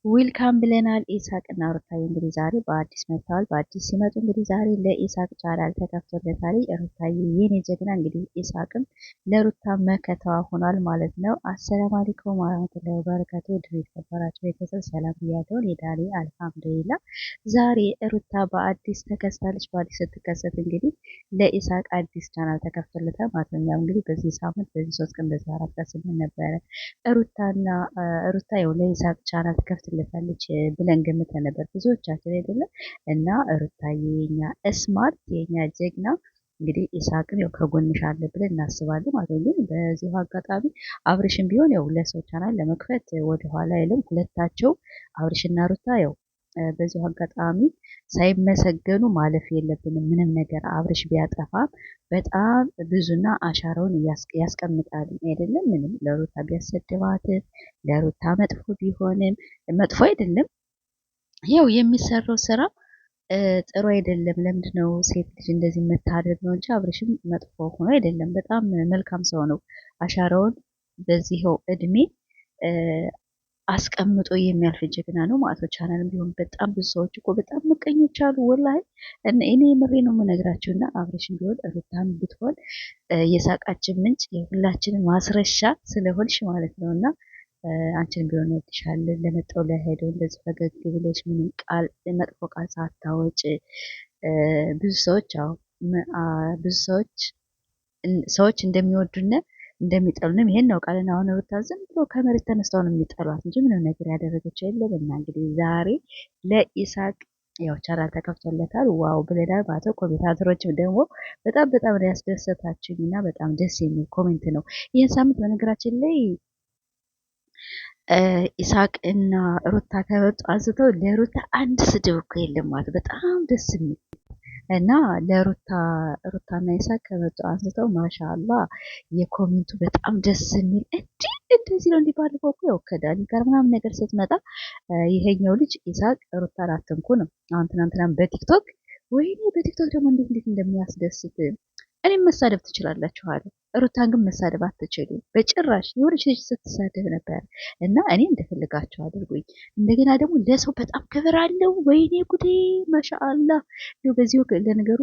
ዌልካም ብለናል። ኢሳቅ እና ሩታዬ እንግዲህ ዛሬ በአዲስ መጥተዋል። በአዲስ ሲመጡ እንግዲህ ዛሬ ለኢሳቅ ቻናል ተከፍቶለታል። ሩታዬ የኔ ጀግና እንግዲህ ኢሳቅም ለሩታ መከታዋ ሆኗል ማለት ነው። አሰላሙ አለይኩም ወራህመቱላሂ ወበረካቱ። ድሬ የተከበራችሁ ቤተሰብ ሰላም ብያለሁ። የዳኒ አልሐምዱሊላ። ዛሬ ሩታ በአዲስ ተከስታለች። በአዲስ ስትከሰት እንግዲህ ለኢሳቅ አዲስ ቻናል ተከፍቶለታል ማለት ነው። እንግዲህ በዚህ ሳምንት በዚህ 3 ቀን በዚህ 4 ቀን ስንል ነበረ ሩታ ያው ለይሳቅ ቻናል ትከፍትለታለች ብለን ገምተን ነበር ብዙዎቻችን አይደለም። እና ሩታዬ የኛ ስማርት የኛ ጀግና እንግዲህ ኢሳቅን ያው ከጎንሽ አለ ብለን እናስባለን ማለት ነው። ግን በዚሁ አጋጣሚ አብርሽን ቢሆን ያው ለሰው ቻናል ለመክፈት ወደኋላ አይልም። ሁለታቸው አብርሽና ሩታ ያው በዚሁ አጋጣሚ ሳይመሰገኑ ማለፍ የለብንም። ምንም ነገር አብርሽ ቢያጠፋም በጣም ብዙና አሻራውን ያስቀምጣል አይደለም። ምንም ለሩታ ቢያሰድባት ለሩታ መጥፎ ቢሆንም መጥፎ አይደለም። ያው የሚሰራው ስራ ጥሩ አይደለም። ለምንድነው ሴት ልጅ እንደዚህ የምታደርግ ነው እንጂ አብርሽም መጥፎ ሆኖ አይደለም። በጣም መልካም ሰው ነው። አሻራውን በዚህው እድሜ አስቀምጦ የሚያልፍ ጀግና ነው ማለት ነው። ቻናልም ቢሆን በጣም ብዙ ሰዎች እኮ በጣም ምቀኞች አሉ። ወላሂ እኔ ምሬ ነው የምነግራችሁ። እና አብርሽም ቢሆን ሩታም ብትሆን የሳቃችን ምንጭ የሁላችንን ማስረሻ ስለሆንሽ ማለት ነው። እና አንቺን ቢሆን ወድሻለን። ለመጣው ለሄደው እንደዚህ ፈገግ ብለሽ ምንም ቃል መጥፎ ቃል ሳታወጭ ብዙ ሰዎች ብዙ ሰዎች እንደሚወዱነ እንደሚጠሉንም ይሄን ነው ቃልና አሁን ሩታ ዝም ብሎ ከመሬት ተነስተው ነው የሚጠሏት እንጂ ምንም ነገር ያደረገችው የለም። እና እንግዲህ ዛሬ ለኢሳቅ ያው ቻናል ተከፍቶለታል። ዋው ብለናል ማለት ነው። ኮሜንታተሮችም ደግሞ በጣም ነው ያስደሰታችኝ እና በጣም ደስ የሚል ኮሜንት ነው። ይህን ሳምንት በነገራችን ላይ ኢሳቅ እና ሩታ ከመጡ አንስተው ለሩታ አንድ ስድብ እኮ የለም ማለት በጣም ደስ የሚል እና ሩታና ኢሳቅ ከመጡ አንስተው ማሻአላ የኮሜንቱ በጣም ደስ የሚል እንደዚህ ነው። እንዲባልፈው እኮ ያው ከዳኒ ጋር ምናምን ነገር ስትመጣ ይሄኛው ልጅ ኢሳቅ ሩታን አትንኩ ነው። አሁን ትናንትናም በቲክቶክ ወይኔ በቲክቶክ ደግሞ እንዴት እንደሚያስደስት እኔም መሳደብ ትችላላችሁ አለ። ሩታን ግን መሳደብ አትችሉም በጭራሽ። የሆነች ልጅ ስትሳደብ ነበር እና እኔ እንደፈልጋቸው አድርጉኝ። እንደገና ደግሞ ለሰው በጣም ክብር አለው። ወይኔ ጉዴ ማሻአላ። በዚሁ ለነገሩ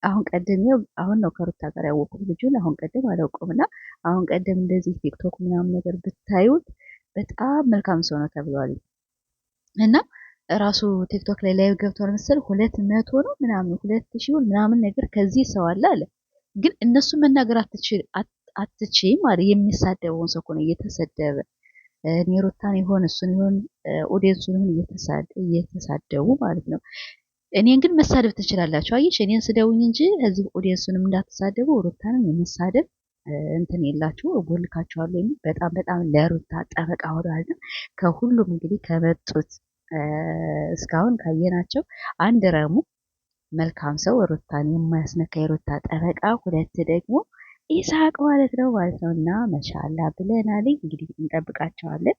አሁን ቀደም አሁን ነው ከሩታ ጋር ያወቁት ልጁን። አሁን ቀደም አላውቀውም። እና አሁን ቀደም እንደዚህ ቲክቶክ ምናምን ነገር ብታዩት በጣም መልካም ሰው ነው ተብሏል። እና ራሱ ቲክቶክ ላይ ላይቭ ገብቷል መሰል 200 ነው ምናምን 2000 ምናምን ነገር ከዚህ ሰው አለ አለ። ግን እነሱ መናገር አትችይም ማለት የሚሳደበውን ሰው ነው እየተሰደበ እኔ ሩታን ይሆን እሱን ይሆን ኦዲየንሱን ይሆን እየተሳደቡ ማለት ነው። እኔን ግን መሳደብ ትችላላችሁ። አየሽ እኔን ስደውኝ እንጂ እዚህ ኦዲየንሱንም እንዳትሳደቡ ሩታንም የመሳደብ እንትን የላችሁ እቦልካችኋለሁ የሚል በጣም ለሩታ ጠበቃ ሆኗል። ከሁሉም እንግዲህ ከመጡት እስካሁን ካየናቸው አንድ ረሙ መልካም ሰው ሩታን የማያስነካ የሩታ ጠበቃ፣ ሁለት ደግሞ ኢሳቅ ማለት ነው እና መሻላ ብለናል። እንግዲህ እንጠብቃቸዋለን።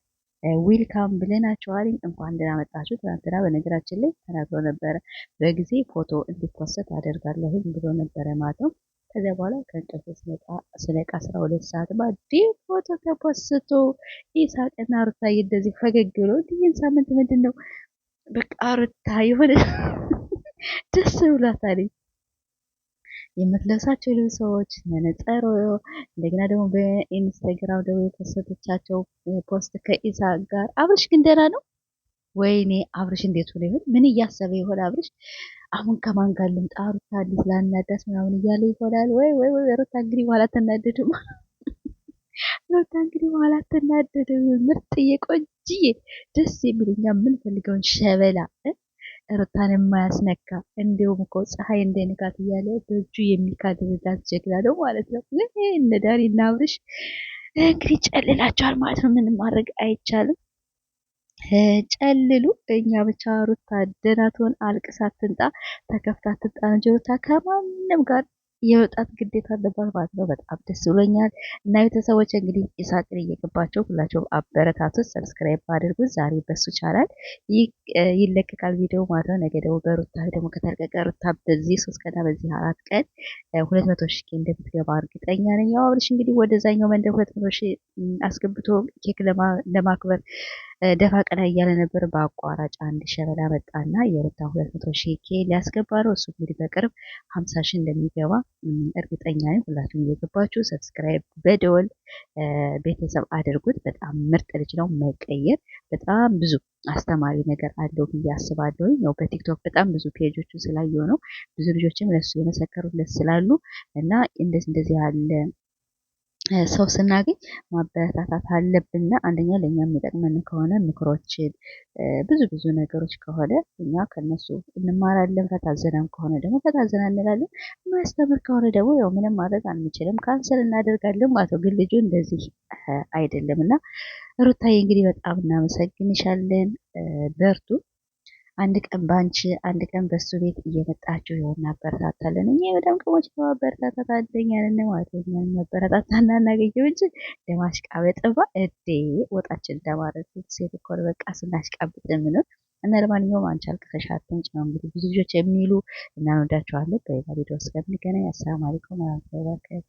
ዌልካም ብለናቸዋል። እንኳን ደህና መጣችሁ። ትናንትና በነገራችን ላይ ተናግሮ ነበረ በጊዜ ፎቶ እንዲፖስት አደርጋለሁ ብሎ ነበረ ማለት ነው። ከዚያ በኋላ ከእንቅልፍ ስነቃ 12 ሰዓት ባዲ ፎቶ ተፖስቶ ኢሳቅና ሩታዬ እንደዚህ ፈገግ ብሎ ይህን ሳምንት ምንድን ነው በቃ ሩታ የሆነ ደስ ብሏታል። የምትለብሳቸው ልብሶች መነጽሮ፣ እንደገና ደግሞ በኢንስታግራም ደግሞ የፖስተቻቸው ፖስት ከኢሳቅ ጋር። አብርሽ ግን ደህና ነው። ወይኔ አብርሽ እንዴት ሆነ ይሆን? ምን እያሰበ ይሆን አብርሽ? አሁን ከማን ጋር ልምጣ ሩታ እንዴት ላናዳስ ምናምን እያለ ይሆናል። ወይ ሩታ እንግዲህ በኋላ አትናደድም። ሩታ እንግዲህ በኋላ አትናደድም። ምርጥዬ ቆንጅዬ ደስ የሚል እኛ የምንፈልገውን ሸበላ ሩታን የማያስነካ እንዲሁም እኮ ፀሐይ እንደንካት እያለ በእጁ የሚካድርላት ጀግና ነው ማለት ነው። እነ ዳኒ እና አብርሽ እንግዲህ ጨልላቸዋል ማለት ነው። ምንም ማድረግ አይቻልም። ጨልሉ። እኛ ብቻ ሩታ ደህና ትሆን፣ አልቅሳ ትንጣ፣ ተከፍታ ትንጣ እንጂ ሩታ ከማንም ጋር የመውጣት ግዴታ አለባት ማለት ነው። በጣም ደስ ብሎኛል። እና ቤተሰቦች እንግዲህ ኢሳቅን እየገባቸው ሁላቸውም አበረታቱት፣ ሰብስክራይብ አድርጉት። ዛሬ በሱ ቻናል ይለቀቃል ቪዲዮ ማለት ነው። ነገ ደግሞ በሩታ ደግሞ ከተለቀቀ ሩታ በዚህ 3 ቀን በዚህ 4 ቀን 200 ሺህ እንደምትገባ እርግጠኛ ነኝ። ያው አብርሽ እንግዲህ ወደዛኛው መንደር 200 ሺህ አስገብቶ ኬክ ለማክበር ደፋ ቀና እያለ ነበር። በአቋራጭ አንድ ሸበላ መጣና የሩታ 200 ሺህ ኬ ሊያስገባ ነው። እሱ እንግዲህ በቅርብ 50 ሺህ እንደሚገባ እርግጠኛ ነኝ። ሁላችሁም እየገባችሁ ሰብስክራይብ በደወል ቤተሰብ አድርጉት። በጣም ምርጥ ልጅ ነው፣ የማይቀየር በጣም ብዙ አስተማሪ ነገር አለው ብዬ አስባለሁ። ያው በቲክቶክ በጣም ብዙ ፔጆቹ ስላየው ነው ብዙ ልጆችም ለሱ የመሰከሩለት ስላሉ እና እንደዚህ ያለ ሰው ስናገኝ ማበረታታት አለብንና አንደኛ ለእኛ የሚጠቅመን ከሆነ ምክሮችን ብዙ ነገሮች ከሆነ እኛ ከነሱ እንማራለን። ከታዘነም ከሆነ ደግሞ ከታዘና እንላለን። ማስተምር ከሆነ ደግሞ ያው ምንም ማድረግ አንችልም፣ ካንሰል እናደርጋለን ማለት ነው። ግን ልጁ እንደዚህ አይደለም እና ሩታዬ እንግዲህ በጣም እናመሰግንሻለን። በርቱ። አንድ ቀን ባንቺ አንድ ቀን በሱ ቤት እየመጣችሁ ይሆን እናበረታታለን። እኛ በጣም ቅሞች ለማበረታታት አንደኛ ነን ማለት ነው። እኛን የሚያበረታታና እናገኘው እንጂ ለማሽቃበጥማ እዴ ወጣችን እንደማለት ሴት እኮ ነው በቃ ስናሽቃብጥ የምንለው። እና ለማንኛውም አንቺ አልቅሰሽ አትምጪ ነው እንግዲህ ብዙ ልጆች የሚሉ እና እንወዳቸዋለን። በሌላ ቪዲዮ እስከምንገናኝ አሰላሙ አለይኩም ወራህመቱላሂ ወበረካቱህ።